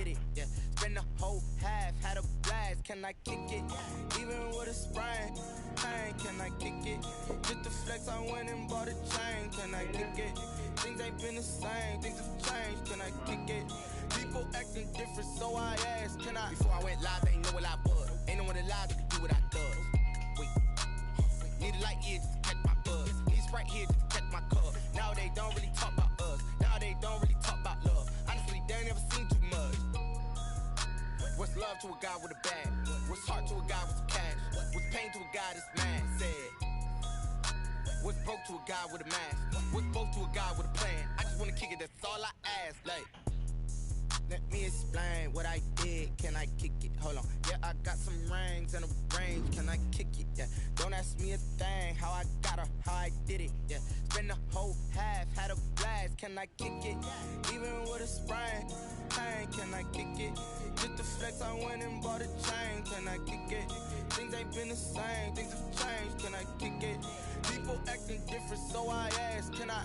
did it, yeah. Spend the whole half, had a blast, can I kick it? Even with a sprain, pain, can I kick it? Just the flex, I went and bought a chain, can I kick it? Things ain't been the same, things have changed, can I kick it? People acting different, so I asked, can I? Before I went live, they know what I was. Ain't no one alive that can do what I does. Wait, need a light here just to catch my buzz. Need a Sprite here just to catch my cup. Now they don't really talk about us. Now they don't really talk about love. Honestly, they ain't never seen too much. What's love to a guy with a bag? What's heart to a guy with some cash? What's pain to a guy that's mad? Said. What's broke to a guy with a mask? What's both to a guy with a plan? I just wanna kick it, that's all I ask. Like, let me explain what I did. Can I kick it? Hold on. Yeah, I got some rings and a range. Can I kick it? Yeah. Don't ask me a thing. How I got her, how I did it. Yeah. Spend the whole half, had a blast. Can I kick it? Even with a sprain, pain. Can I kick it? Just the flex, I went and bought a chain. Can I kick it? Things ain't been the same. Things have changed. Can I kick it? People acting different, so I asked, can I?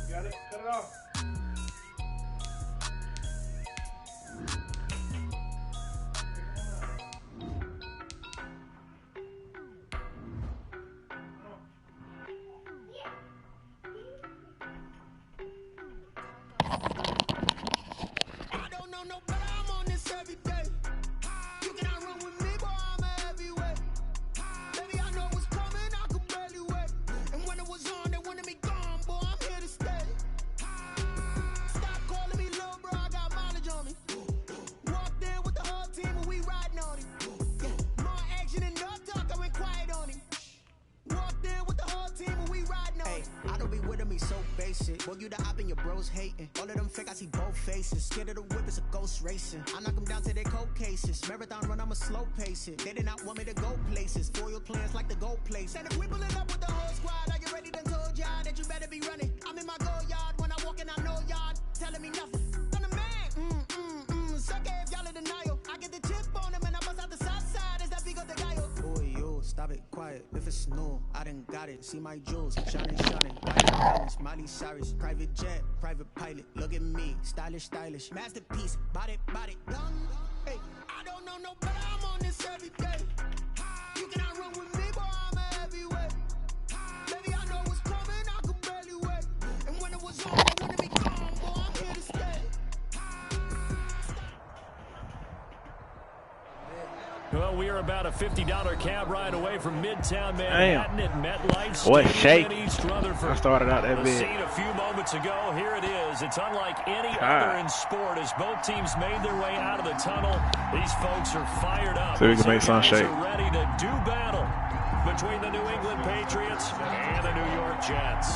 Got it? Cut it off. Boy, you the op and your bros hating. All of them fake, I see both faces. Scared of the whip, it's a ghost racing. I knock them down to their cold cases. Marathon run, I'ma slow pace it. They did not want me to go places. Foil plans like the gold place. And if we pulling up with the whole squad, are you ready? Done told y'all that you better be running. I'm in my go yard. When I walk in, I know y'all telling me nothing. I'm the man. Suck it if y'all in denial. I get the chip on them and I bust out the south side. Is that big of the guy? Boy, yo, stop it, quiet. If it's new, I done got it. See my jewels, shining. Miley Cyrus, private jet, private pilot. Look at me, stylish, masterpiece. Body, done. Hey, I don't know no better. I'm on this every day. You cannot run with me, boy. I'm a heavyweight. Baby, I know what's coming. I could barely wait. And when it was on, they wanted me gone, boy. I'm here to stay. Well, we are about a $50 cab ride away from Midtown Manhattan at MetLife. What shake? East Rutherford. I started out that big. Seen a few moments ago. Here it is. It's unlike any other in sport. As both teams made their way out of the tunnel, these folks are fired up. So we can make some shake. Are ready to do battle between the New England Patriots and the New York Jets.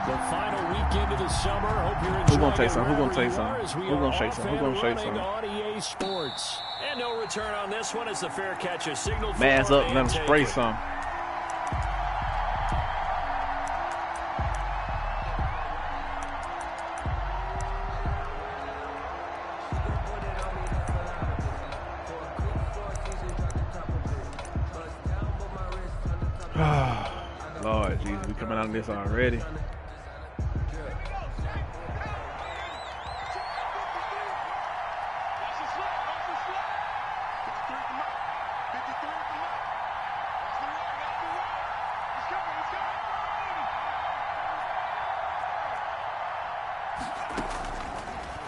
The final weekend of the summer. Hope you're enjoying. Who's gonna take some? Who's gonna take some? Who's gonna shake some? Who's gonna shake some? On EA Sports. And no return on this one as the fair catch is signaled. Man's up and let him spray some. Lord Jesus, we coming out of this already.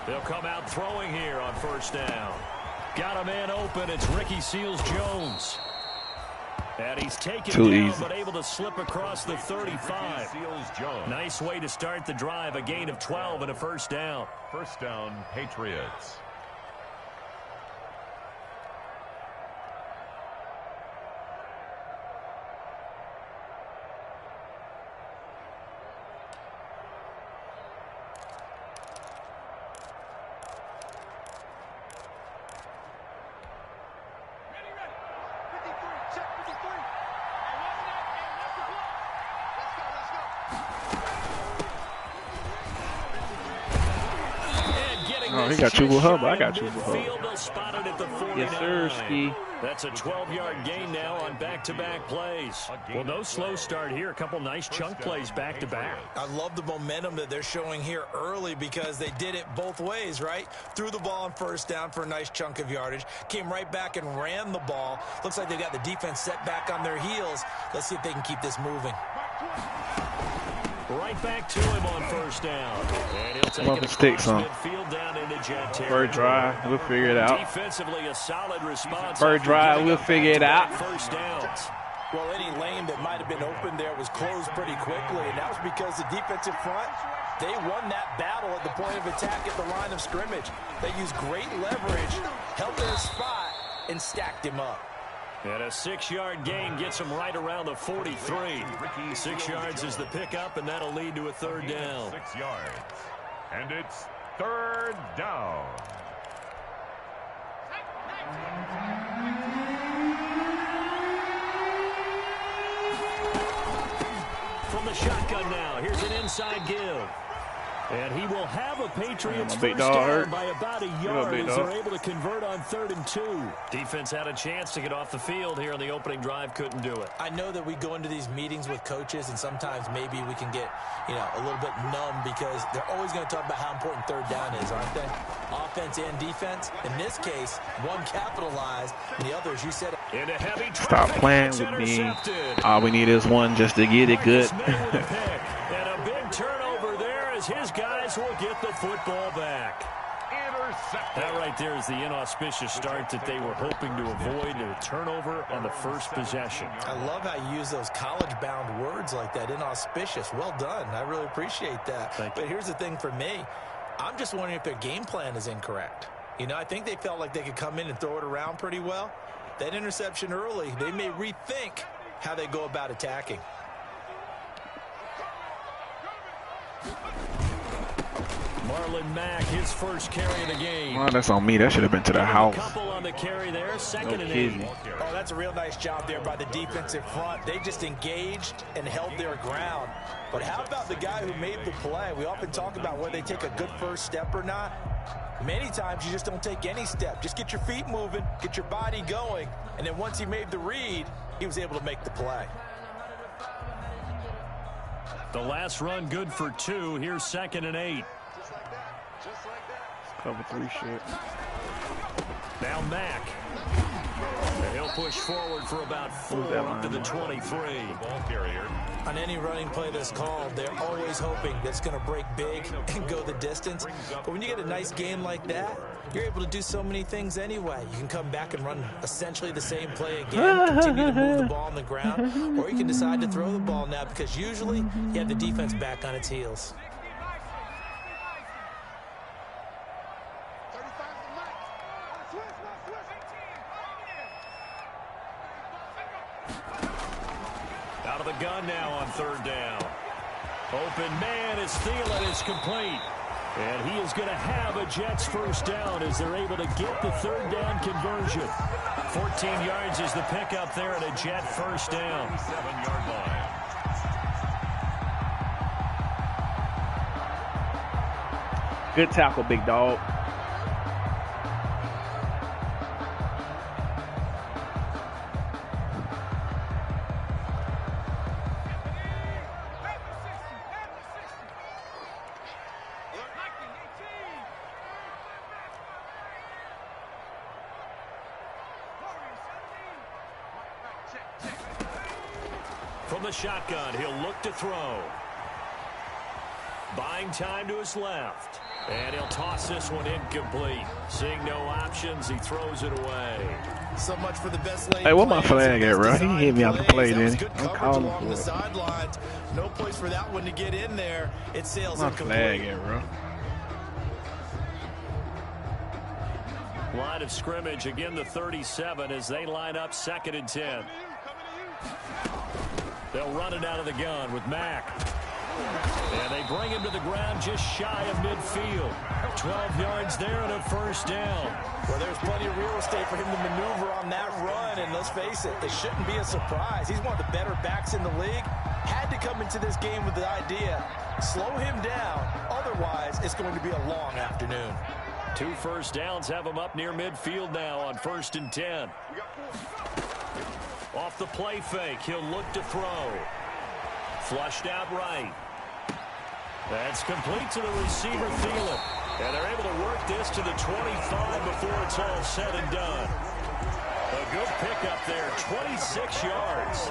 They'll come out throwing here on first down. Got a man open. It's Ricky Seals-Jones. And he's taken down, but able to slip across the 35. Nice way to start the drive. A gain of 12 and a first down. First down, Patriots. Oh, he got two with her, but I got two with her. Yes, sir, Ski. That's a 12-yard gain now on back-to-back plays. Well, no slow start here. A couple nice chunk plays back-to-back. I love the momentum that they're showing here early because they did it both ways, right? Threw the ball on first down for a nice chunk of yardage. Came right back and ran the ball. Looks like they got the defense set back on their heels. Let's see if they can keep this moving. Right back to him on first down. And he'll take it sticks on. midfield down into jet territory. Bird drive, we'll figure it out. Defensively, a solid response. Bird drive, we'll figure it out. First downs. Well, any lane that might have been open there was closed pretty quickly, and that was because the defensive front, they won that battle at the point of attack at the line of scrimmage. They used great leverage, held their spot, and stacked him up. And a 6-yard gain gets him right around the 43. 6 yards is the pickup, and that'll lead to a third down. 6 yards. And it's third down. From the shotgun now, here's an inside give. And he will have a Patriots first down by about a yard as they're able to convert on 3rd and 2. Defense had a chance to get off the field here on the opening drive, couldn't do it. I know that we go into these meetings with coaches, and sometimes maybe we can get, a little bit numb because they're always going to talk about how important third down is, aren't they? Offense and defense. In this case, one capitalized, and the other, as you said, into heavy traffic. Stop playing with me. All we need is one just to get it good. And a big turnover there as his guys will get the football back. That right there is the inauspicious start that they were hoping to avoid, a turnover on the first possession. I love how you use those college-bound words like that, inauspicious. Well done. I really appreciate that. But here's the thing for me. I'm just wondering if their game plan is incorrect. I think they felt like they could come in and throw it around pretty well. That interception early, they may rethink how they go about attacking. Marlon Mack, his first carry of the game. Oh, that's on me. That should have been to the house. Couple on the carry there, second and 8. Oh, that's a real nice job there by the defensive front. They just engaged and held their ground. But how about the guy who made the play? We often talk about whether they take a good first step or not. Many times you just don't take any step. Just get your feet moving, get your body going, and then once he made the read, he was able to make the play. The last run good for 2. Here's 2nd and 8. Cover 3 shit. Now Mack. And he'll push forward for about 4 up to the 23. Ball carrier. On any running play that's called, they're always hoping that it's going to break big and go the distance. But when you get a nice game like that, you're able to do so many things anyway. You can come back and run essentially the same play again, continue to move the ball on the ground, or you can decide to throw the ball now because usually you have the defense back on its heels. Out of the gun now on 3rd down. Open man is Thielen is complete. And he is going to have a Jets first down as they're able to get the 3rd down conversion. 14 yards is the pickup there and a Jet first down. 7-yard line. Good tackle, big dog. From the shotgun, he'll look to throw. Buying time to his left. And he'll toss this one incomplete. Seeing no options, he throws it away. So much for the best lane. Hey, what my flag at, bro? He hit me out the play, didn't he? I'm calling along the sidelines. No place for that one to get in there. It sails my incomplete. flag at, bro? Line of scrimmage, again the 37 as they line up 2nd and 10. They'll run it out of the gun with Mack. And they bring him to the ground just shy of midfield. 12 yards there and a first down. Well, there's plenty of real estate for him to maneuver on that run. And let's face it, it shouldn't be a surprise. He's one of the better backs in the league. Had to come into this game with the idea, slow him down. Otherwise, it's going to be a long afternoon. 2 first downs have him up near midfield now on 1st and 10. Off the play fake, he'll look to throw. Flushed out right. That's complete to the receiver, Thielen. And they're able to work this to the 25 before it's all said and done. A good pickup there, 26 yards.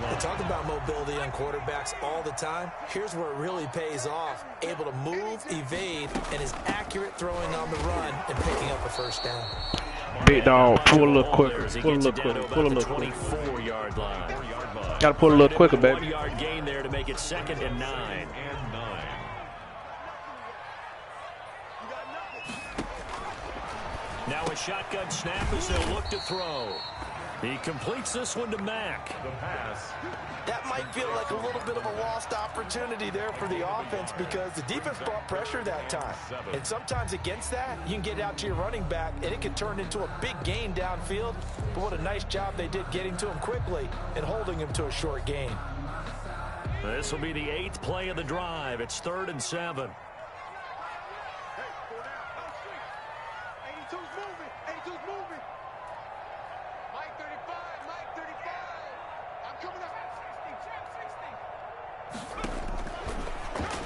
They talk about mobility on quarterbacks all the time. Here's where it really pays off. Able to move, evade, and is accurate throwing on the run and picking up a first down. Big dog, pull a little quicker. Pull a little quicker. Pull a little quicker. 24-yard line. Got to pull a little quicker, baby. 1-yard gain there to make it 2nd and 9. Now a shotgun snap as they'll look to throw. He completes this one to Mack. The pass. That might feel like a little bit of a lost opportunity there for the offense because the defense brought pressure that time. And sometimes against that, you can get out to your running back, and it can turn into a big gain downfield. But what a nice job they did getting to him quickly and holding him to a short gain. This will be the 8th play of the drive. It's 3rd and 7.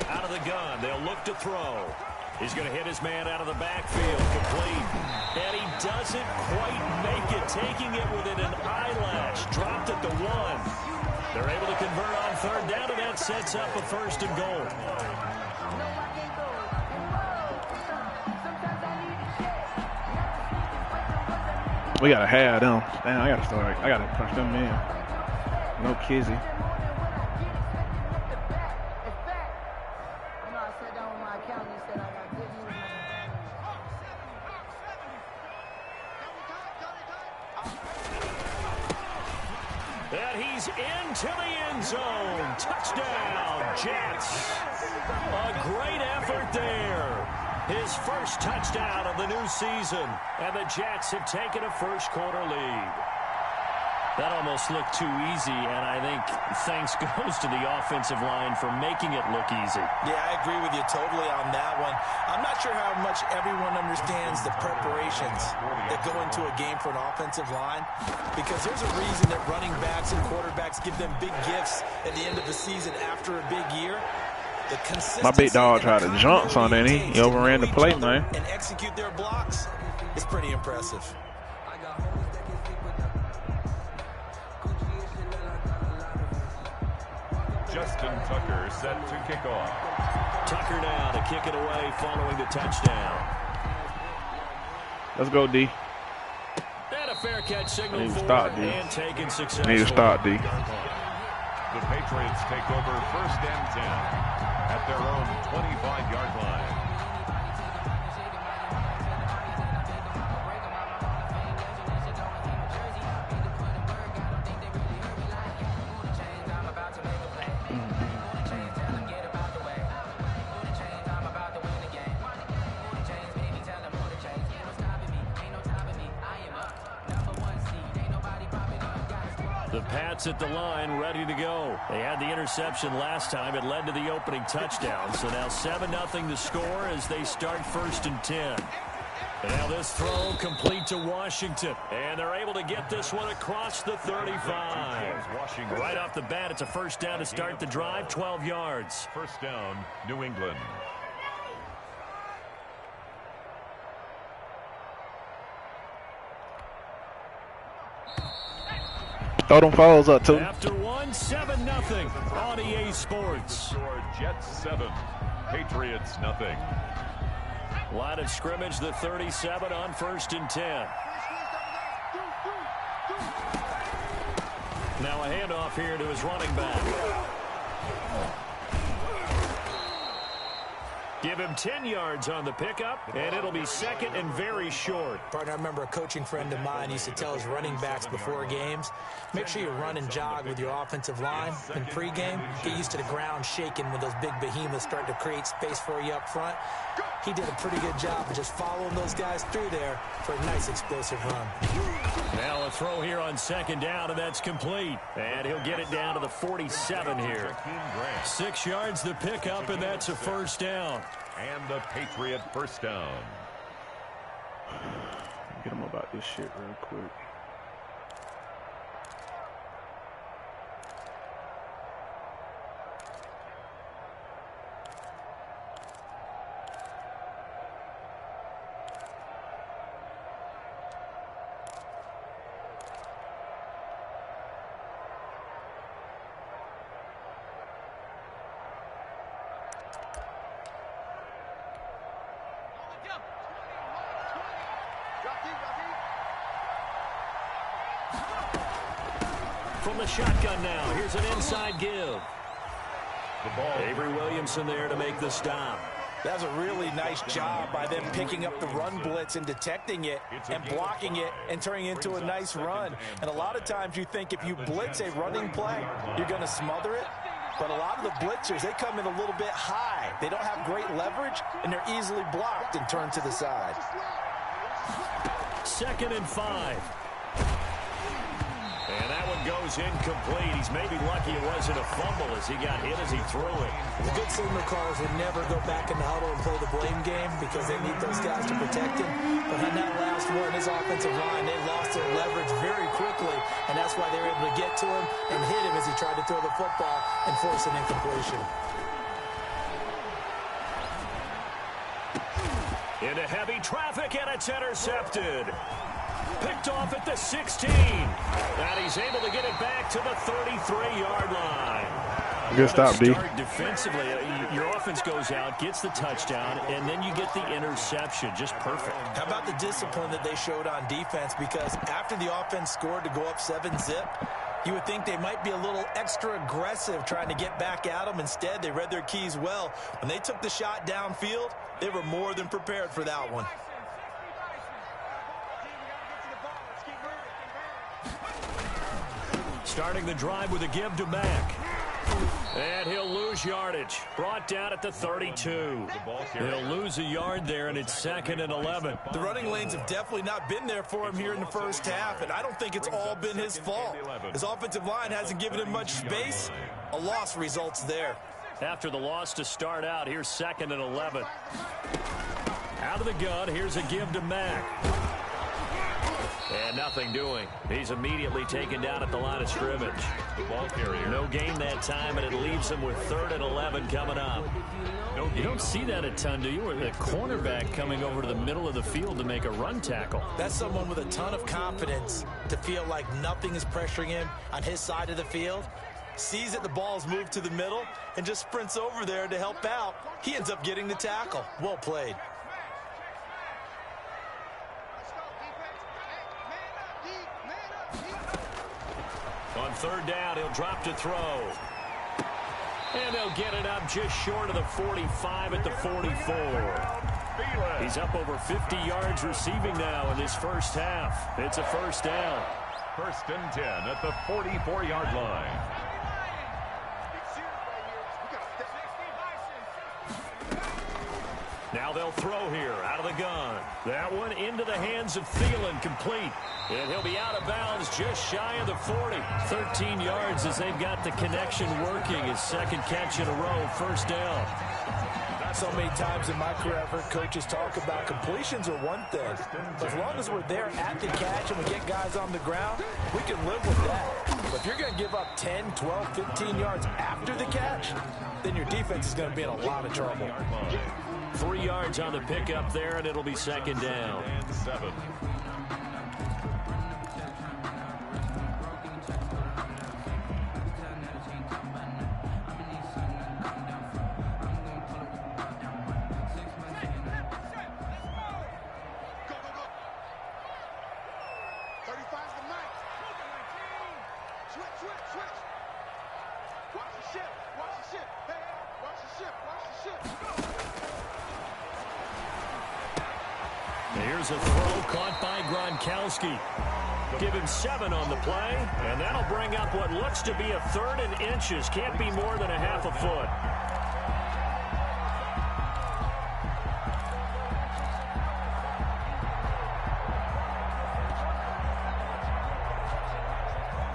Out of the gun, they'll look to throw. He's going to hit his man out of the backfield, complete. And he doesn't quite make it, taking it within an eyelash. Dropped at the 1. They're able to convert on 3rd down, and that sets up a 1st and goal. We got to have them. Damn, I got to punch them in. No kizzy. And he's into the end zone. Touchdown, Jets. A great effort there. His first touchdown of the new season. And the Jets have taken a first-quarter lead. That almost looked too easy, and I think thanks goes to the offensive line for making it look easy. Yeah, I agree with you totally on that one. I'm not sure how much everyone understands the preparations that go into a game for an offensive line, because there's a reason that running backs and quarterbacks give them big gifts at the end of the season after a big year. My big dog tried to jump on it. He overran the play, man. And execute their blocks is pretty impressive. Justin Tucker set to kick off. Tucker now to kick it away following the touchdown. Let's go, D. And a fair catch signal for stop, D. and taken successfully. Need to stop, D. The Patriots take over 1st and 10 at their own 25-yard line. The Pats at the line, ready to go. They had the interception last time. It led to the opening touchdown. So now 7-0 the score as they start 1st and 10. And now this throw complete to Washington. And they're able to get this one across the 35. Right off the bat, it's a first down to start the drive, 12 yards. First down, New England. Throw them falls up, too. After 7-0 on EA Sports. Jets 7, Patriots nothing. Line of scrimmage, the 37 on 1st and 10. Now a handoff here to his running back. Give him 10 yards on the pickup, and it'll be 2nd and very short. Partner, I remember a coaching friend of mine used to tell his running backs before games, make sure you run and jog with your offensive line in pregame. Get used to the ground shaking when those big behemoths start to create space for you up front. He did a pretty good job of just following those guys through there for a nice explosive run. Now a throw here on 2nd down, and that's complete. And he'll get it down to the 47 here. 6 yards the pickup, and that's a first down. And the Patriot first down. Get him about this shit real quick. From the shotgun now, here's an inside give. Avery Williamson there to make the stop. That's a really nice job by them picking up the run blitz and detecting it and blocking it and turning it into a nice run. And a lot of times you think if you blitz a running play, you're going to smother it. But a lot of the blitzers, they come in a little bit high. They don't have great leverage, and they're easily blocked and turned to the side. 2nd and 5. And that one goes incomplete. He's maybe lucky it wasn't a fumble as he got hit as he threw it. The good signal callers would never go back in the huddle and play the blame game because they need those guys to protect him. But on that last one, his offensive line, they lost their leverage very quickly, and that's why they were able to get to him and hit him as he tried to throw the football and force an incompletion. Into heavy traffic, and it's intercepted. Picked off at the 16. And he's able to get it back to the 33-yard line. Good stop, D. Defensively, your offense goes out, gets the touchdown, and then you get the interception. Just perfect. How about the discipline that they showed on defense? Because after the offense scored to go up 7-zip, you would think they might be a little extra aggressive trying to get back at them. Instead, they read their keys well. When they took the shot downfield, they were more than prepared for that one. Starting the drive with a give to Mack. And he'll lose yardage. Brought down at the 32. He'll lose a yard there, and it's 2nd and 11. The running lanes have definitely not been there for him here in the first half, and I don't think it's all been his fault. His offensive line hasn't given him much space. A loss results there. After the loss to start out, here's 2nd and 11. Out of the gun, here's a give to Mack. And nothing doing. He's immediately taken down at the line of scrimmage. The ball carrier. No gain that time, and it leaves him with 3rd and 11 coming up. You don't see that a ton, do you? Or the cornerback coming over to the middle of the field to make a run tackle. That's someone with a ton of confidence to feel like nothing is pressuring him on his side of the field. Sees that the ball's moved to the middle and just sprints over there to help out. He ends up getting the tackle. Well played. On 3rd down, he'll drop to throw. And they'll get it up just short of the 45 at the 44. He's up over 50 yards receiving now in this first half. It's a 1st down. 1st and 10 at the 44-yard line. Now they'll throw here out of the gun. That one into the hands of Thielen, complete. And he'll be out of bounds just shy of the 40. 13 yards as they've got the connection working. His 2nd catch in a row, 1st down. So many times in my career I've heard coaches talk about completions are one thing. But as long as we're there at the catch and we get guys on the ground, we can live with that. But if you're going to give up 10, 12, 15 yards after the catch, then your defense is going to be in a lot of trouble. 3 yards on the pickup there, and it'll be 2nd down. And 7. Here's a throw caught by Gronkowski. Give him 7 on the play, and that'll bring up what looks to be a 3rd and inches. Can't be more than a half a foot.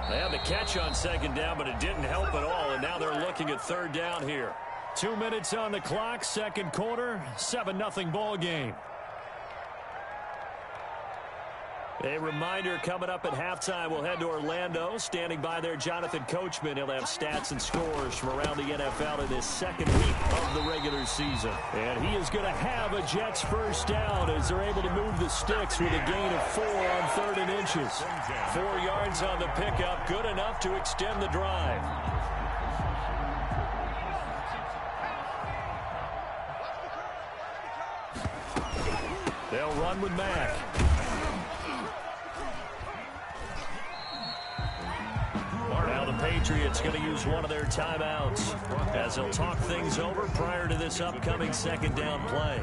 They had the catch on 2nd down, but it didn't help at all, and now they're looking at 3rd down here. 2 minutes on the clock, 2nd quarter, 7-0 ball game. A reminder coming up at halftime, we'll head to Orlando. Standing by there, Jonathan Coachman. He'll have stats and scores from around the NFL in this second week of the regular season. And he is going to have a Jets first down as they're able to move the sticks with a gain of 4 on 3rd and inches. 4 yards on the pickup, good enough to extend the drive. They'll run with Mack. Now the Patriots going to use one of their timeouts as they'll talk things over prior to this upcoming second down play.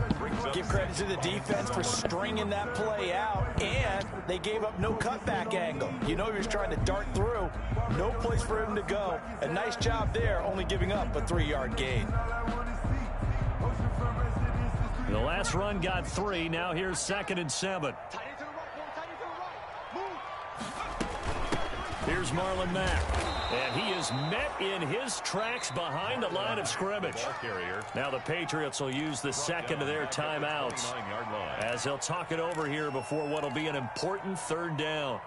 Give credit to the defense for stringing that play out, and they gave up no cutback angle. You know he was trying to dart through. No place for him to go. A nice job there, only giving up a 3-yard gain. The last run got 3. Now here's 2nd and 7. Here's Marlon Mack. And he is met in his tracks behind the line of scrimmage. Now the Patriots will use the second of their timeouts as they'll talk it over here before what will be an important 3rd down.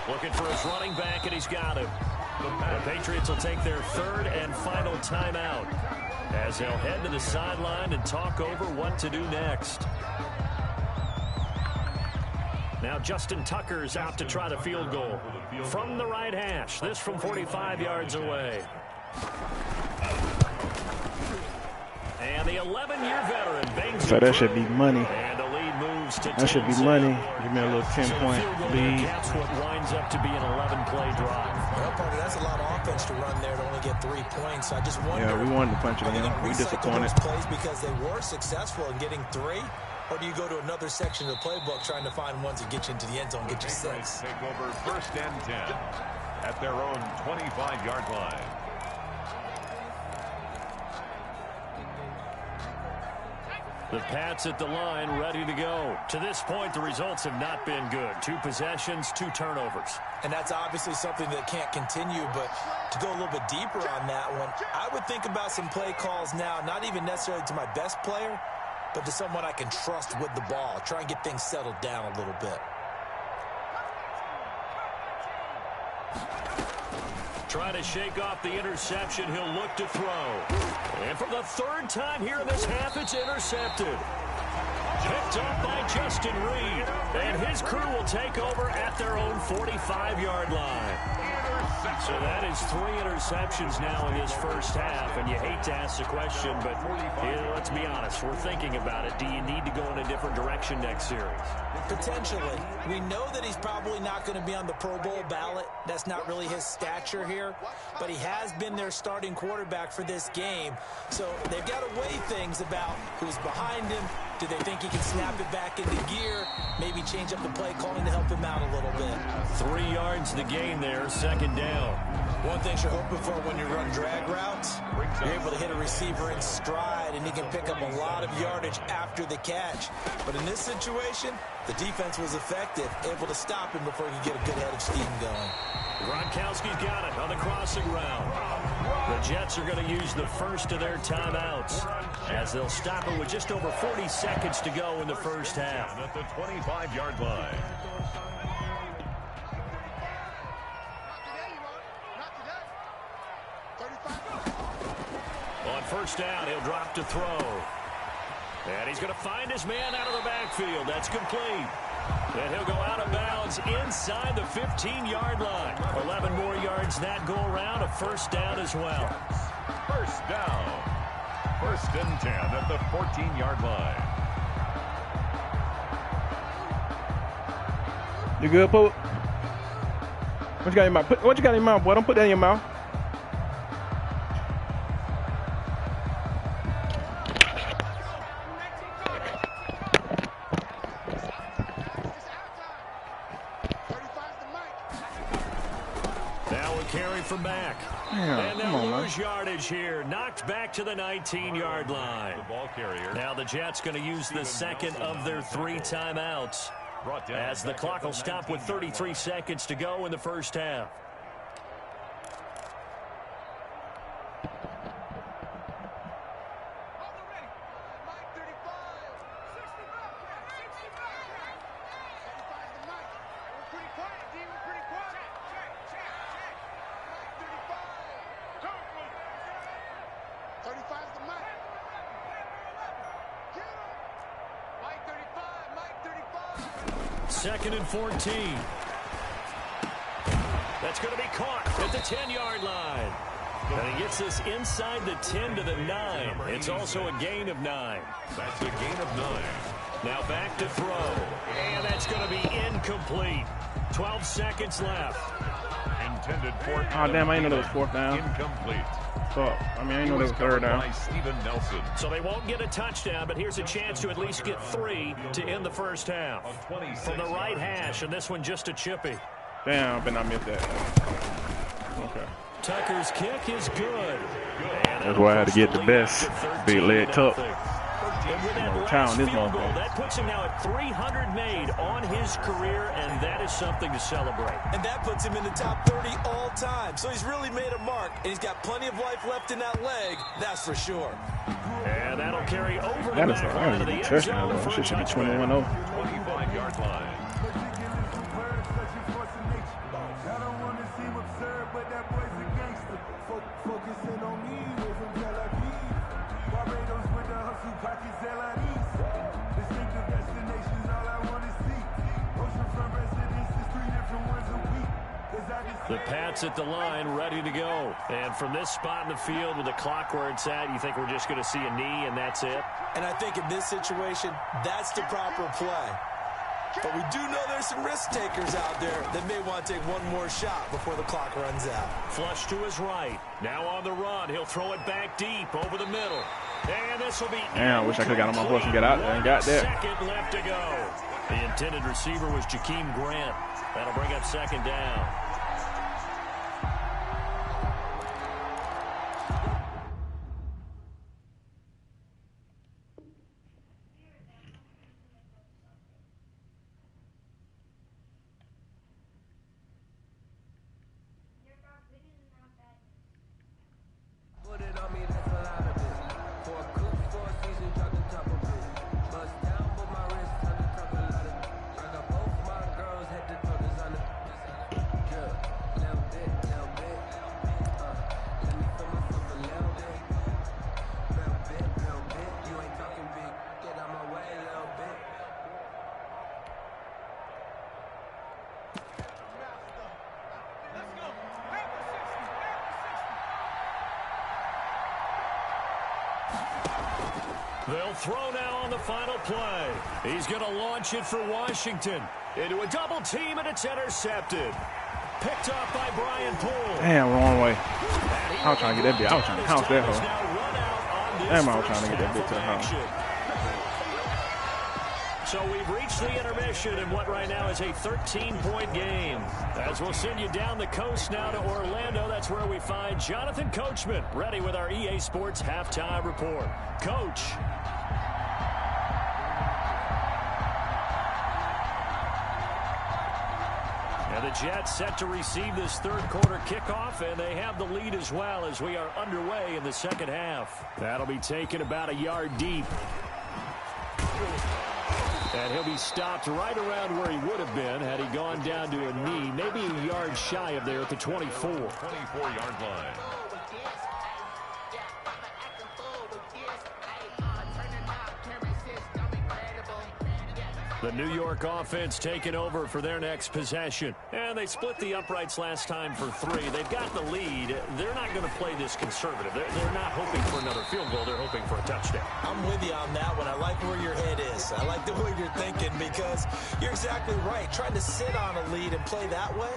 Looking for his running back, and he's got him. The Patriots will take their 3rd and final timeout as they'll head to the sideline and talk over what to do next. Now Justin Tucker's out to try the field goal from the right hash. This from 45 yards away. And the 11-year veteran bangs So that should be money. And the lead moves to That should be money. Give me a little 10-point lead. That's what winds up to be an 11-play drive. Well, Parker, that's a lot of offense to run there to only get 3 points. I just wonder. Yeah, we wanted to punch it Are they in. going to We recycle disappointed. those plays because they were successful in getting 3? Or do you go to another section of the playbook trying to find ones that get you into the end zone, get you 6? Take over 1st and 10 at their own 25-yard line. The Pats at the line, ready to go. To this point, the results have not been good. 2 possessions, 2 turnovers. And that's obviously something that can't continue, but to go a little bit deeper on that one, I would think about some play calls now, not even necessarily to my best player, but to someone I can trust with the ball. Try and get things settled down a little bit. Trying to shake off the interception, he'll look to throw. And for the 3rd time here in this half, it's intercepted. Picked off by Justin Reed. And his crew will take over at their own 45-yard line. So that is 3 interceptions now in his first half. And you hate to ask the question, but let's be honest. We're thinking about it. Do you need to go in a different direction next series? Potentially. We know that he's probably not going to be on the Pro Bowl ballot. That's not really his stature here. But he has been their starting quarterback for this game. So they've got to weigh things about who's behind him. Do they think he can snap it back into gear? Maybe change up the play calling to help him out a little bit. 3 yards to gain there, 2nd down. One thing you're hoping for when you run drag routes, you're able to hit a receiver in stride, and he can pick up a lot of yardage after the catch. But in this situation, the defense was effective, able to stop him before he could get a good head of steam going. Gronkowski's got it on the crossing route. The Jets are going to use the first of their timeouts as they'll stop it with just over 40 seconds to go in the first half. At the 25-yard line. On 1st down, he'll drop to throw. And he's going to find his man out of the backfield. That's complete. And he'll go out of bounds inside the 15-yard line. 11 more yards that go around, a 1st down as well. 1st down. 1st and 10 at the 14-yard line. You good, Pope? What you got in your mouth? What you got in your mouth, boy? Don't put that in your mouth. carry from back. Yeah, and they'll lose yardage here. Knocked back to the 19-yard line. The ball carrier. Now the Jets going to use the second of their 3 timeouts. As the clock will stop with 33 seconds to go in the first half. Second and 14. That's going to be caught at the 10-yard line. And he gets this inside the 10 to the 9. It's also a gain of 9. That's a gain of 9. Now back to throw. And that's going to be incomplete. 12 seconds left. Intended for. Oh, damn, I didn't know that was 4th down. Incomplete. Fuck. I mean, I didn't know that was 3rd down. So they won't get a touchdown, but here's a chance to at least get 3 to end the first half. From the right hash, and this one just a chippy. Damn, I better not miss that. Okay. Tucker's kick is good. That's why I had to get the best. Big leg tuck. That puts him now at 300 made on his career, and that is something to celebrate. And that puts him in the top 30 all time. So he's really made a mark, and he's got plenty of life left in that leg, that's for sure. And that'll carry over that the is back line of the end zone for a should be touchdown. 21-0. 25-yard line. The Pats at the line, ready to go. And from this spot in the field with the clock where it's at, you think we're just going to see a knee and that's it? And I think in this situation, that's the proper play. But we do know there's some risk takers out there that may want to take one more shot before the clock runs out. Flush to his right. Now on the run. He'll throw it back deep over the middle. And this will be... Damn, I wish I could have got on my horse and get out there and got there. Second left to go. The intended receiver was Jakeem Grant. That'll bring up second down. They'll throw now on the final play. He's going to launch it for Washington. Into a double team, and it's intercepted. Picked off by Brian Poole. Damn, wrong way. I was trying to get that bit. I was trying to house that hoe. Damn, I was trying to get that bit to the house. So we've reached the intermission in what right now is a 13-point game. As we'll send you down the coast now to Orlando, that's where we find Jonathan Coachman, ready with our EA Sports halftime report. Coach. And the Jets set to receive this third quarter kickoff, and they have the lead as well as we are underway in the second half. That'll be taken about a yard deep. And he'll be stopped right around where he would have been had he gone down to a knee, maybe a yard shy of there at the 24. 24-yard line. The New York offense taking over for their next possession. And they split the uprights last time for 3. They've got the lead. They're not going to play this conservative. They're not hoping for another field goal. They're hoping for a touchdown. I'm with you on that one. I like where your head is. I like the way you're thinking because you're exactly right. Trying to sit on a lead and play that way,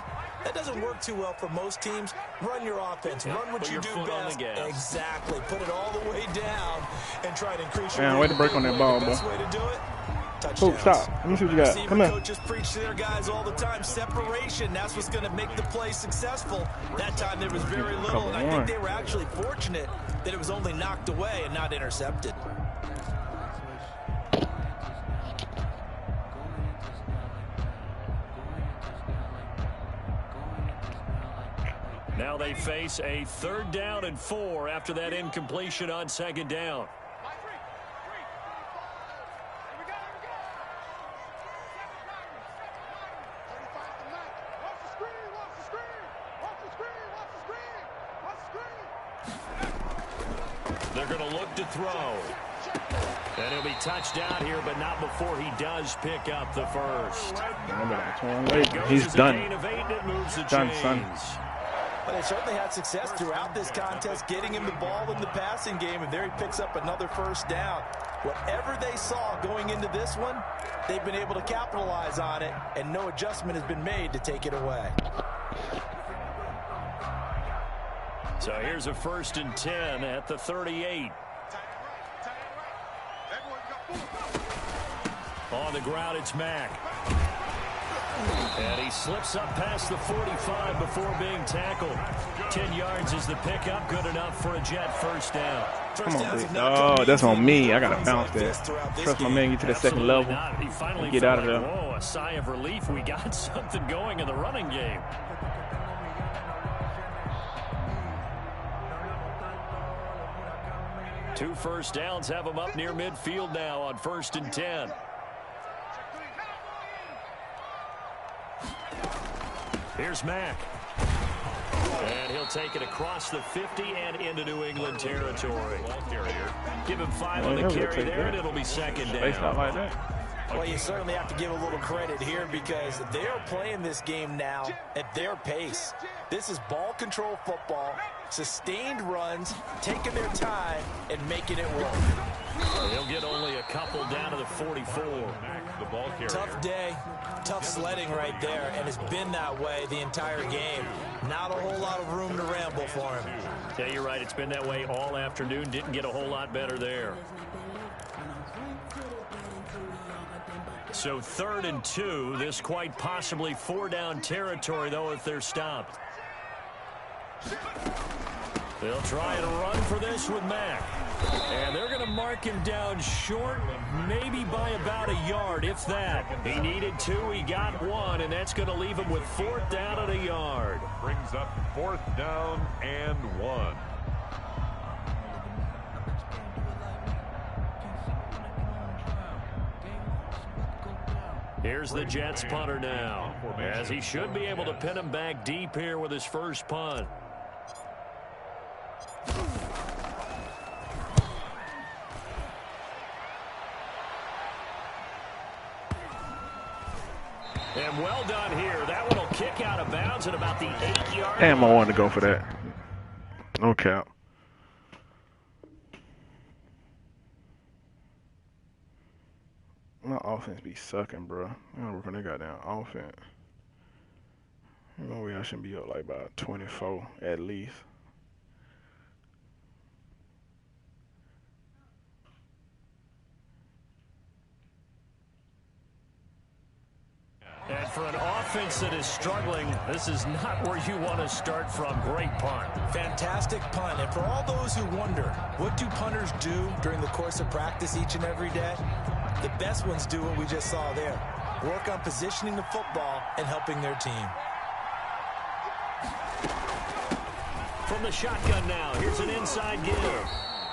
that doesn't work too well for most teams. Run your offense. Run what you do best. Exactly. Put it all the way down and try to increase your lead. Way to break on that ball, bro. Best way to do it, touchdowns. Oh, stop. Let me see what you got. Receiver Come here. coaches preach to their guys all the time. Separation, that's what's going to make the play successful. That time there was very little, and I think they were actually fortunate that it was only knocked away and not intercepted. Now they face a 3rd down and 4 after that incompletion on 2nd down. They're going to look to throw. And he'll be touched out here, but not before he does pick up the first. He's done. Done, son. But they certainly had success throughout this contest, getting him the ball in the passing game, and there he picks up another 1st down. Whatever they saw going into this one, they've been able to capitalize on it, and no adjustment has been made to take it away. So here's a 1st and 10 at the 38. On the ground, it's Mack. And he slips up past the 45 before being tackled. 10 yards is the pickup. Good enough for a Jet 1st down. Come on, big. Oh, that's on me. I got to bounce that. Trust my man, get to the second level. He finally get out of there. Whoa, a sigh of relief. We got something going in the running game. Two 1st downs have him up near midfield now on 1st and 10. Here's Mack. And he'll take it across the 50 and into New England territory. Give him 5 on the carry there, and it'll be 2nd down. Like that. Well, you certainly have to give a little credit here because they're playing this game now at their pace. This is ball control football, sustained runs, taking their time, and making it work. They'll get only a couple down to the 44. The ball carrier. Tough day, tough sledding right there, and it's been that way the entire game. Not a whole lot of room to ramble for him. Yeah, you're right. It's been that way all afternoon. Didn't get a whole lot better there. So 3rd and 2. This quite possibly 4-down territory, though, if they're stopped. They'll try and run for this with Mack. And they're going to mark him down short, maybe by about a yard, if that. He needed 2, he got 1, and that's going to leave him with 4th down and a yard. Brings up 4th down and 1. Here's the Jets punter now, as he should be able to pin him back deep here with his first punt. And well done here. That one will kick out of bounds at about the 8-yard line. Damn, I wanted to go for that. No cap. My offense be sucking, bro. I gotta work on that goddamn offense. No way I shouldn't be up like about 24 at least. And for an offense that is struggling, this is not where you want to start from. Great punt. Fantastic punt. And for all those who wonder, what do punters do during the course of practice each and every day? The best ones do what we just saw there. Work on positioning the football and helping their team. From the shotgun now, here's an inside give.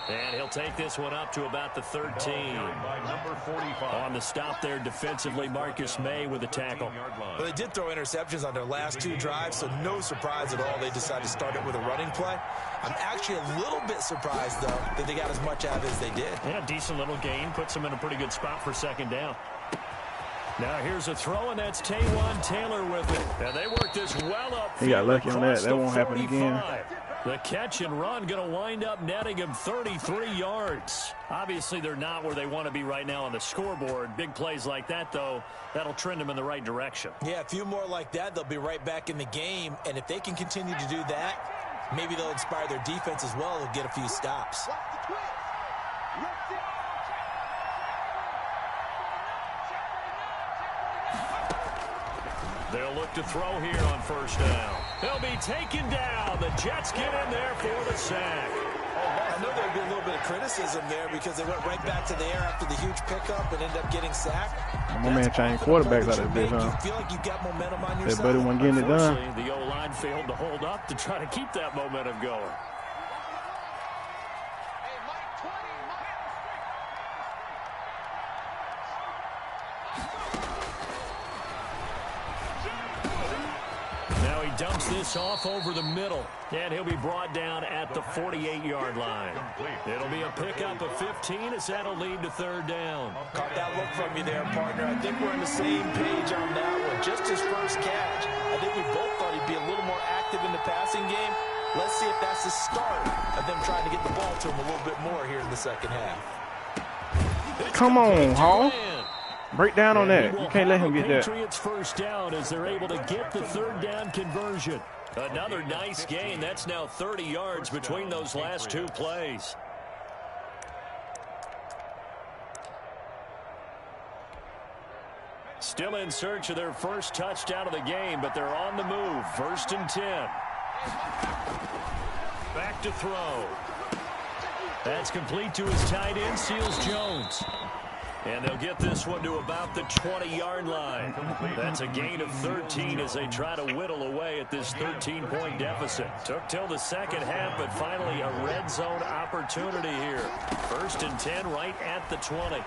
And he'll take this one up to about the 13. By number 45. On the stop there defensively, Marcus May with a tackle. Well, they did throw interceptions on their last 2 drives, so no surprise at all they decided to start it with a running play. I'm actually a little bit surprised, though, that they got as much out of it as they did. Yeah, decent little gain. Puts them in a pretty good spot for 2nd down. Now here's a throw, and that's Taywan Taylor with it. And they worked this well up. He got lucky on that. That won't happen again. The catch and run going to wind up netting him 33 yards. Obviously, they're not where they want to be right now on the scoreboard. Big plays like that, though, that'll trend them in the right direction. Yeah, a few more like that, they'll be right back in the game. And if they can continue to do that, maybe they'll inspire their defense as well. They'll get a few stops. They'll look to throw here on first down. They'll be taken down. The Jets get in there for the sack. I know there'll be a little bit of criticism there because they went right back to the air after the huge pickup and ended up getting sacked. My man changed quarterbacks out of this bitch, huh? You feel like you got momentum on your That side. buddy wasn't getting it done. The O-line failed to hold up to try to keep that momentum going. Now he dumps this off over the middle, and he'll be brought down at the 48-yard line. It'll be a pickup of 15 as that'll lead to third down. Caught that look from you there, partner. I think we're on the same page on that one. Just his first catch. I think we both thought he'd be a little more active in the passing game. Let's see if that's the start of them trying to get the ball to him a little bit more here in the second half. Come on, Hall. Break down on that. You can't let him get that. Patriots first down as they're able to get the third down conversion. Another nice gain. That's now 30 yards between those last two plays. Still in search of their first touchdown of the game, but they're on the move. 1st and 10. Back to throw. That's complete to his tight end, Seals Jones. And they'll get this one to about the 20-yard line. That's a gain of 13 as they try to whittle away at this 13-point deficit. Took till the second half, but finally a red zone opportunity here. 1st and 10 right at the 20.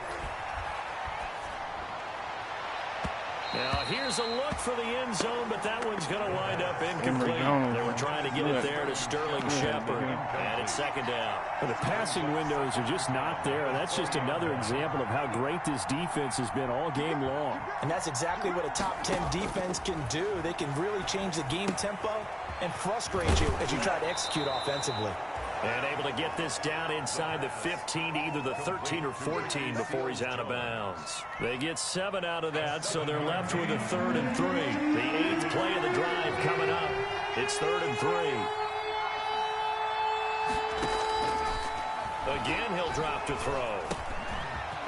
Now here's a look for the end zone, but that one's going to wind up incomplete. They were trying to get it there to Sterling Shepard, and it's second down. Well, the passing windows are just not there, and that's just another example of how great this defense has been all game long. And that's exactly what a top 10 defense can do. They can really change the game tempo and frustrate you as you try to execute offensively. And able to get this down inside the 15 to either the 13 or 14 before he's out of bounds. They get 7 out of that, so they're left with a 3rd and 3. The 8th play of the drive coming up. It's 3rd and 3. Again, he'll drop to throw.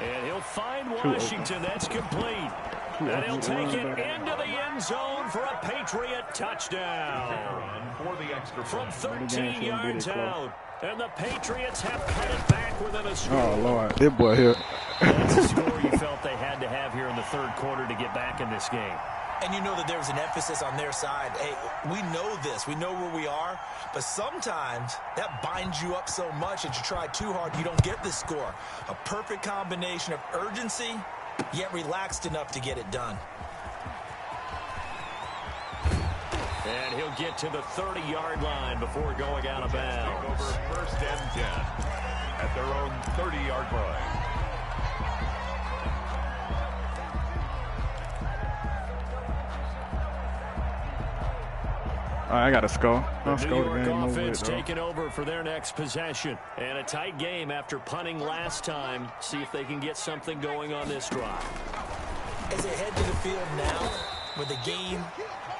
And he'll find Washington. That's complete. And he'll take it into the end zone for a Patriot touchdown. From 13 yards out. And the Patriots have cut it back within a score. Oh, Lord. This boy here. That's a score you felt they had to have here in the 3rd quarter to get back in this game. And you know that there's an emphasis on their side. Hey, we know this. We know where we are. But sometimes that binds you up so much that you try too hard, you don't get the score. A perfect combination of urgency, yet relaxed enough to get it done. And he'll get to the 30-yard line before going out of bounds. Over 1st and 10 at their own 30-yard line. All right, I got to score. I'll The New score the York game offense over it, taking over for their next possession. And a tight game after punting last time. See if they can get something going on this drive. As they head to the field now, with the game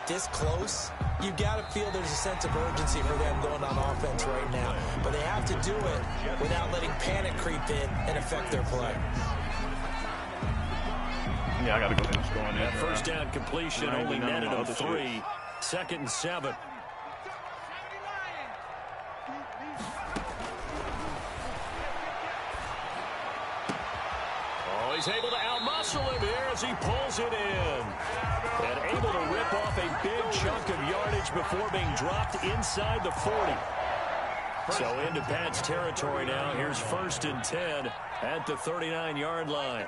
this close, you've got to feel there's a sense of urgency for them going on offense right now. But they have to do it without letting panic creep in and affect their play. Yeah, I got to go ahead and score on that. First down completion only netted of 3. 2nd and 7. Oh, he's able to outmuscle him here as he pulls it in. And able to rip off a big chunk of yardage before being dropped inside the 40. So into Pat's territory now. Here's 1st and 10 at the 39-yard line.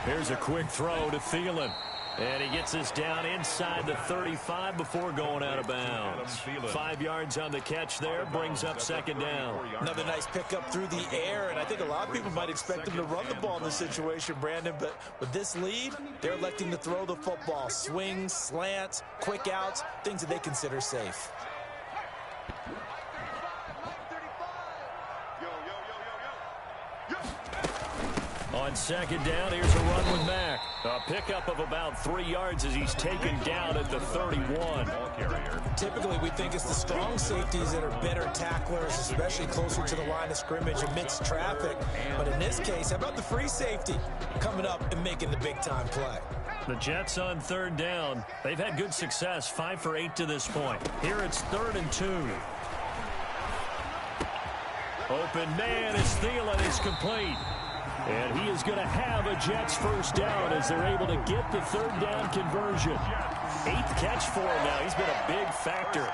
Here's a quick throw to Thielen. And he gets this down inside the 35 before going out of bounds. 5 yards on the catch there, brings up 2nd down. Another nice pickup through the air, and I think a lot of people might expect him to run the ball in this situation, Brandon, but with this lead, they're electing to throw the football. Swings, slants, quick outs, things that they consider safe. On 2nd down, here's a run with Mack. A pickup of about 3 yards as he's taken down at the 31. Typically, we think it's the strong safeties that are better tacklers, especially closer to the line of scrimmage amidst traffic. But in this case, how about the free safety coming up and making the big-time play? The Jets on 3rd down. They've had good success, 5 for 8 to this point. Here it's 3rd and 2. Open man is Thielen. It's complete. And he is going to have a Jets first down as they're able to get the 3rd down conversion. 8th catch for him now. He's been a big factor.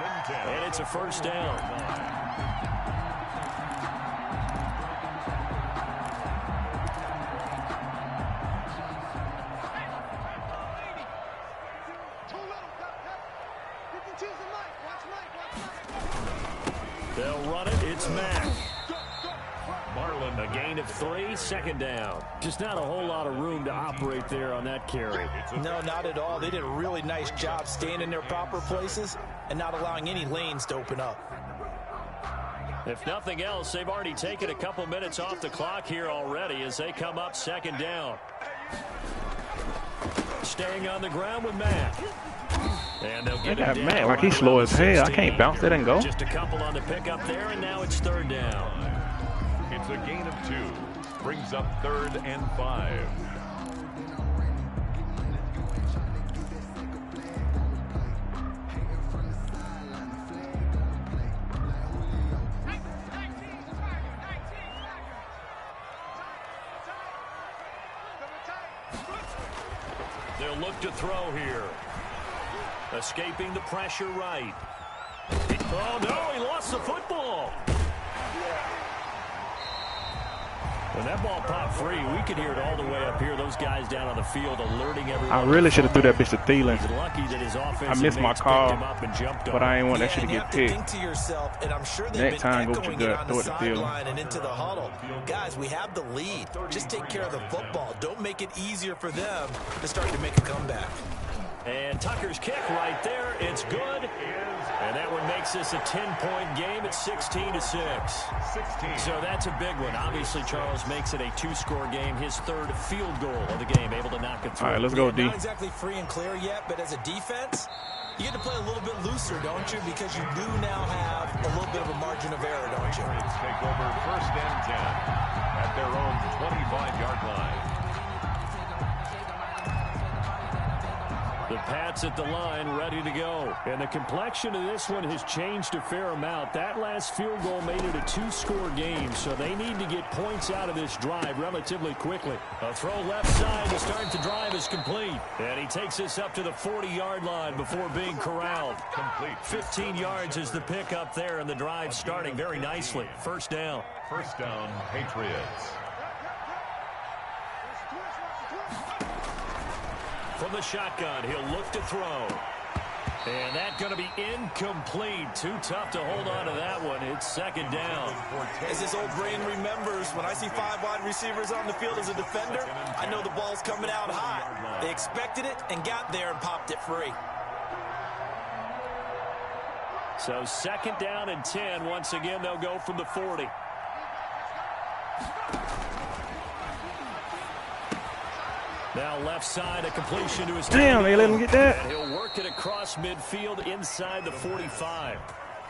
And it's a first down. They'll run it. It's Mack. Marlin, a gain of 3, 2nd down. Just not a whole lot of room to operate there on that carry. No, not at all. They did a really nice job staying in their proper places and not allowing any lanes to open up. If nothing else, they've already taken a couple minutes off the clock here already as they come up 2nd down. Staying on the ground with Mack. And they'll get that man like he's slow as hell. I can't bounce that and go. Just a couple on the pickup there, and now it's 3rd down. It's a gain of 2. Brings up 3rd and 5. They'll look to throw here. Escaping the pressure right. Oh, no, he lost the football. When that ball popped free, we could hear it all the way up here. Those guys down on the field alerting everyone. I really should have threw that bitch to Thielen. He's lucky that his I missed my call, but I didn't want that shit to get picked. Next time, go with your gut. Throw it to Thielen. And into the huddle. Guys, we have the lead. Just take care of the football. Don't make it easier for them to start to make a comeback. And Tucker's kick right there. It's good. And that one makes this a 10-point game at 16-6. So that's a big one. Obviously, Charles makes it a 2-score game. His 3rd field goal of the game, able to knock it through. All right, let's go, D. Not exactly free and clear yet, but as a defense, you get to play a little bit looser, don't you? Because you do now have a little bit of a margin of error, don't you? Take over 1st and 10 at their own 25-yard line. The Pats at the line, ready to go. And the complexion of this one has changed a fair amount. That last field goal made it a 2-score game, so they need to get points out of this drive relatively quickly. A throw left side to start the drive is complete. And he takes this up to the 40-yard line before being corralled. Complete. 15 yards is the pickup there, and the drive starting very nicely. First down. First down, Patriots. From the shotgun, he'll look to throw. And that's going to be incomplete. Too tough to hold on to that one. It's 2nd down. As his old brain remembers, when I see 5 wide receivers on the field as a defender, I know the ball's coming out hot. They expected it and got there and popped it free. So 2nd down and 10. Once again, they'll go from the 40. Now left side, a completion to his team. Damn, they let him get that. And he'll work it across midfield inside the 45.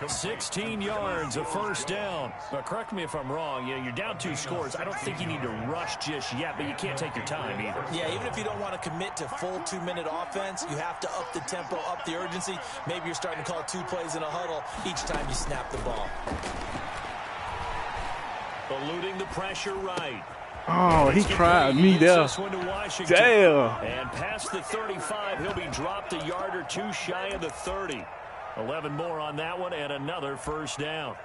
16 yards, a first down. But correct me if I'm wrong. You're down 2 scores. I don't think you need to rush just yet, but you can't take your time either. Yeah, even if you don't want to commit to full 2-minute offense, you have to up the tempo, up the urgency. Maybe you're starting to call 2 plays in a huddle each time you snap the ball. Eluding the pressure right. Oh, he tried me there. Damn. And past the 35, he'll be dropped a yard or 2 shy of the 30. 11 more on that one and another first down.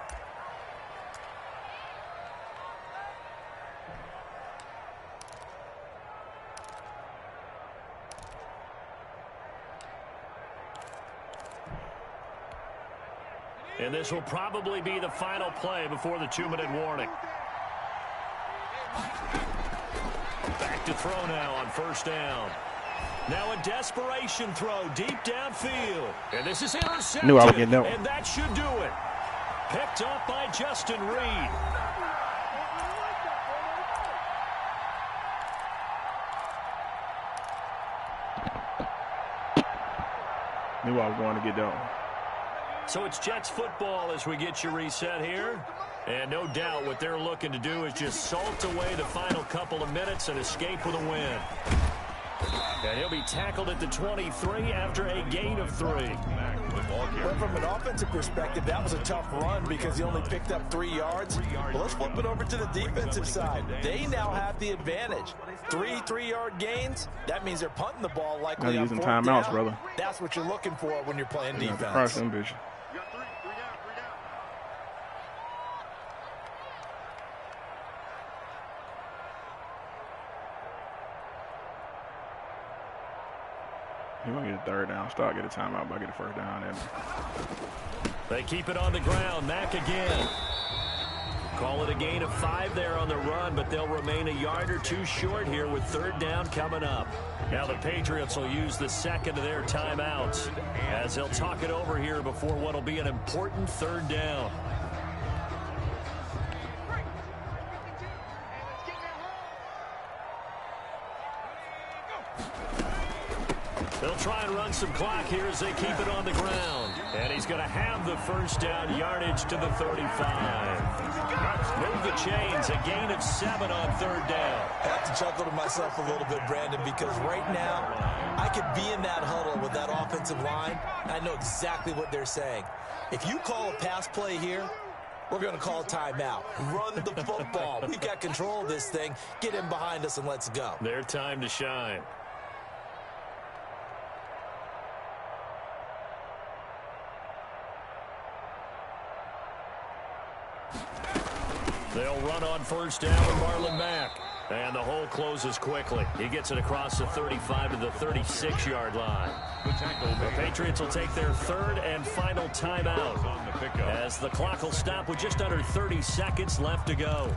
And this will probably be the final play before the 2-minute warning. Back to throw now on first down. Now a desperation throw deep downfield. And this is intercepted. Knew I would get that one. And that should do it. Picked up by Justin Reed. Knew I was going to get that one. So it's Jets football as we get you reset here. And no doubt what they're looking to do is just salt away the final couple of minutes and escape with a win. And he'll be tackled at the 23 after a gain of 3. Well, from an offensive perspective, that was a tough run because he only picked up 3 yards. Well, let's flip it over to the defensive side. They now have the advantage. 3 3-yard gains. That means they're punting the ball likely on using 4th timeouts, down. brother. That's what you're looking for when you're playing defense. Crush them, bitch. You want to get a 3rd down. Start get a timeout, but I get a 1st down. Then. They keep it on the ground. Mack again. Call it a gain of 5 there on the run, but they'll remain a yard or 2 short here with 3rd down coming up. Now the Patriots will use the 2nd of their timeouts as they'll talk it over here before what will be an important 3rd down. They'll try and run some clock here as they keep it on the ground. And he's going to have the 1st down, yardage to the 35. Move the chains, a gain of 7 on 3rd down. I have to chuckle to myself a little bit, Brandon, because right now I could be in that huddle with that offensive line. I know exactly what they're saying. If you call a pass play here, we're going to call a timeout. Run the football. We've got control of this thing. Get in behind us and let's go. Their time to shine. They'll run on 1st down with Marlon Mack. And the hole closes quickly. He gets it across the 35 to the 36-yard line. The Patriots will take their 3rd and final timeout as the clock will stop with just under 30 seconds left to go.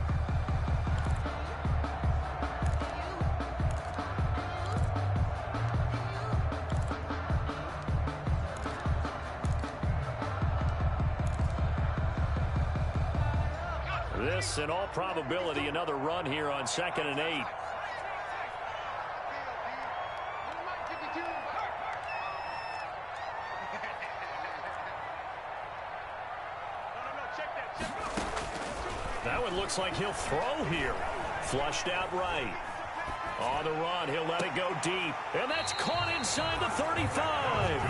This, in all probability, another run here on 2nd and 8. That one looks like he'll throw here. Flushed out right. On the run, he'll let it go deep. And that's caught inside the 35.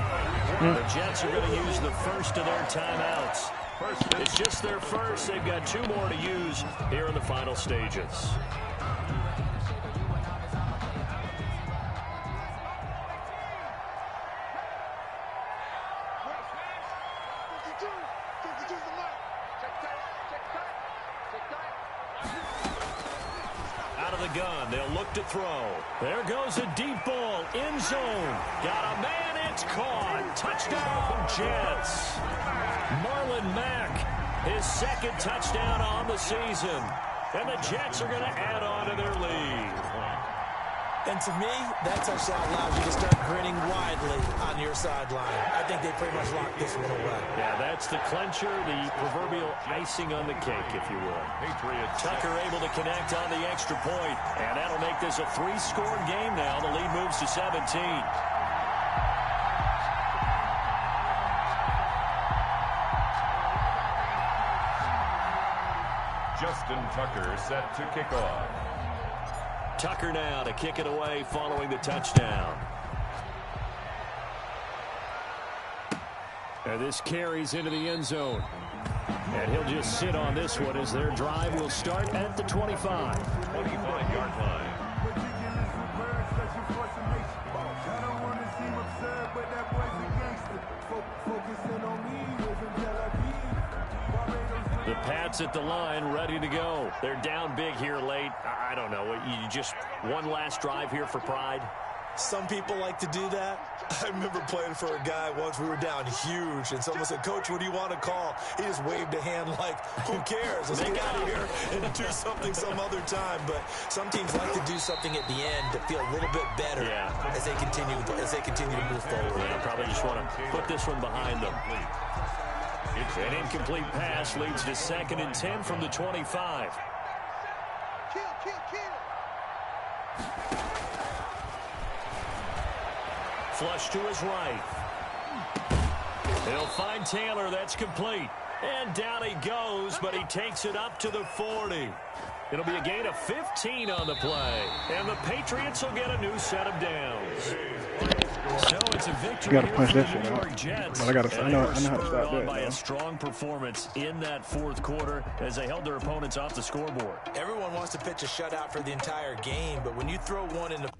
The Jets are going to use the 1st of their timeouts. It's just their 1st. They've got 2 more to use here in the final stages. Out of the gun, they'll look to throw. There goes a deep ball, end zone. Got a man, it's caught. Touchdown, Jets. Marlon Mack, his 2nd touchdown on the season. And the Jets are going to add on to their lead. And to me, that touchdown allows you to start grinning widely on your sideline. I think they pretty much locked this one away. Yeah, that's the clincher, the proverbial icing on the cake, if you will. Tucker able to connect on the extra point, and that'll make this a 3-score game now. The lead moves to 17. Justin Tucker set to kick off. Tucker now to kick it away following the touchdown. And this carries into the end zone. And he'll just sit on this one as their drive will start at the 25. 25-yard line. The Pats at the line, ready to go. They're down big here late. I don't know. You just one last drive here for pride. Some people like to do that. I remember playing for a guy once. We were down huge, and someone said, "Coach, what do you want to call?" He just waved a hand like, "Who cares? Let's get out of here and do something some other time." But some teams like to do something at the end to feel a little bit better as they continue to move forward. Yeah, probably just want to put this one behind them. An incomplete pass leads to 2nd and 10 from the 25. Flush to his right. He'll find Taylor. That's complete. And down he goes, but he takes it up to the 40. It'll be a gain of 15 on the play. And the Patriots will get a new set of downs. So it's a victory. You gotta punch that shit New out. York Jets. But I know how to stop that. By a strong performance in that fourth quarter as they held their opponents off the scoreboard. Everyone wants to pitch a shutout for the entire game, but when you throw one in the